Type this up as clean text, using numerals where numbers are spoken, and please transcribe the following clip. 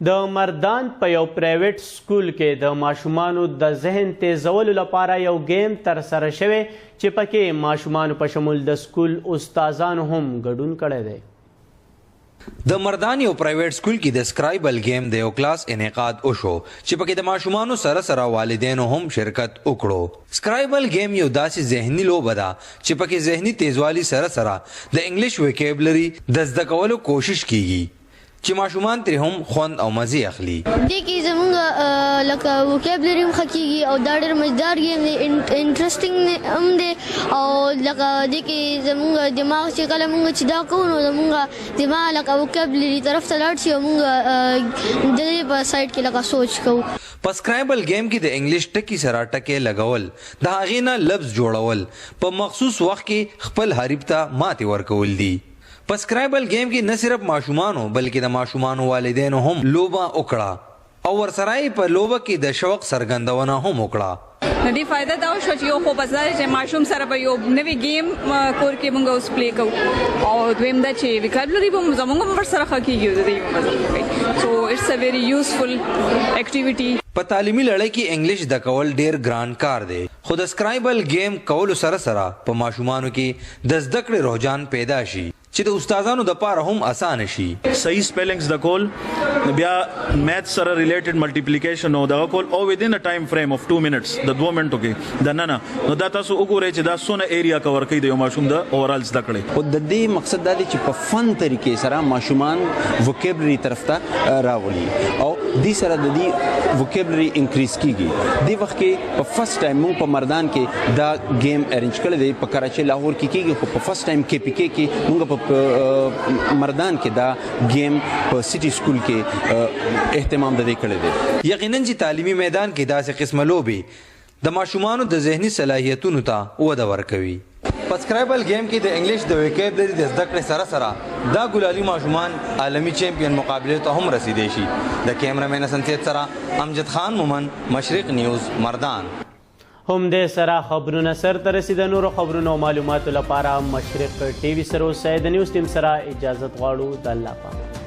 د مردان په یو پرایویټ سکول کې د ماشومانو د ذهن تیزولو لپاره یو گیم ترسره شوی چې پکې ماشومانو په شمول د سکول استادانو هم ګډون کړی دی. د مردان یو پرایویټ سکول کې د سکرایبل گیم د یو کلاس انعقاد وشو چې پکې د ماشومانو سره والدینو هم شرکت وکړو. سکرایبل گیم یو داسې ذهني لوبه ده چې پکې ذهني تیزوالي سره د انګلیش ویکیبلري د زده کولو کوشش کیږي چې ماشومان ترې هم خوند او مزې اخلي. دې کې زموږ لکه وکیبلري هم ښه کېږي او دا ډېر مزدار گیم دی، انټرسټینګ هم دی او لکه دې کې زموږ دماغ چې کله موږ چې دا کوو نو زموږ دماغ لکه وکیبلري طرف ته لاړ شي او موږ د دې په سایډ کې لکه سوچ کوو. په سکرایبل گیم کې د انګلیش ټکي سره ټکي لګول، د هغې نه لفظ جوړول، په مخصوص وخت کې خپل حریف ته ماتې ورکول دي. په سکرایبل گیم کې نه صرف ماشومانو بلکې د ماشومانو والدینو هم لوبه وکړه او ورسره یې په لوبه کې د شوق څرګندونه هم وکړه. د دې فایده دا وشوه چې یو خو بس دا چې ماشوم سره به یو نوی گیم کور کې موږ اوس پلی کوو او دویم دا چې ویکابلري به زموږ هم ورسره ښه کېږي د دې مزه کوي. سو اټس ا ویری یوزفل اکټیویټي. په تعلیمي لړۍ کې انګلیش زده کول ډیر ګران کار دی، خو د سکرایبل گیم کولو سره په ماشومانو کې د زده کړې رجحان پیدا شي چې د استادانو د پاره هم اسانه شي. صحیح سپیلنګز د کول، بیا میث سره ریلیټډ ملټیپلیکیشن او دغه کول او ودین ا ټایم فریم اف 2 منټس د 2 منټو کې د نه نو دا تاسو وګورئ چې دا څونه ایریا کور کوي د یو ماشوم د اوورال زده کړې. او د دې مقصد دا دی چې په فن طریقې سره ماشومان وکیبلري طرف ته راولي او دې سره د دې وکیبلري انکریز کیږي. دې وخت کې په فرست ټایم موږ په مردان کې دا گیم ارینج کړی دی، په کراچي لاهور کې کیږي، خو په فرست ټایم کې پی کې موږ په مردان کې دا گیم په سټي سکول کې اهتمام د دې کړی دی. یقینا چې تعلیمي میدان کې داسې قسمه لوبې د ماشومانو د ذهني صلاحیتونو ته وده ورکوي. په سکرایبل گیم کې د انګلیش د ویکیبلري د زده کړې سره دا ګلالي ماشومان عالمي چیمپیون مقابلې ته هم رسیدای شي. د کیمرامین حسن سید سره امجد خان مومن، مشرق نیوز، مردان. هم دې سره خبرونه سر ته رسیده. نورو خبرونو او معلوماتو لپاره مشرق ټي وي سره اوسئ. د نیوز ټیم سره اجازت غواړو. د الله پامان.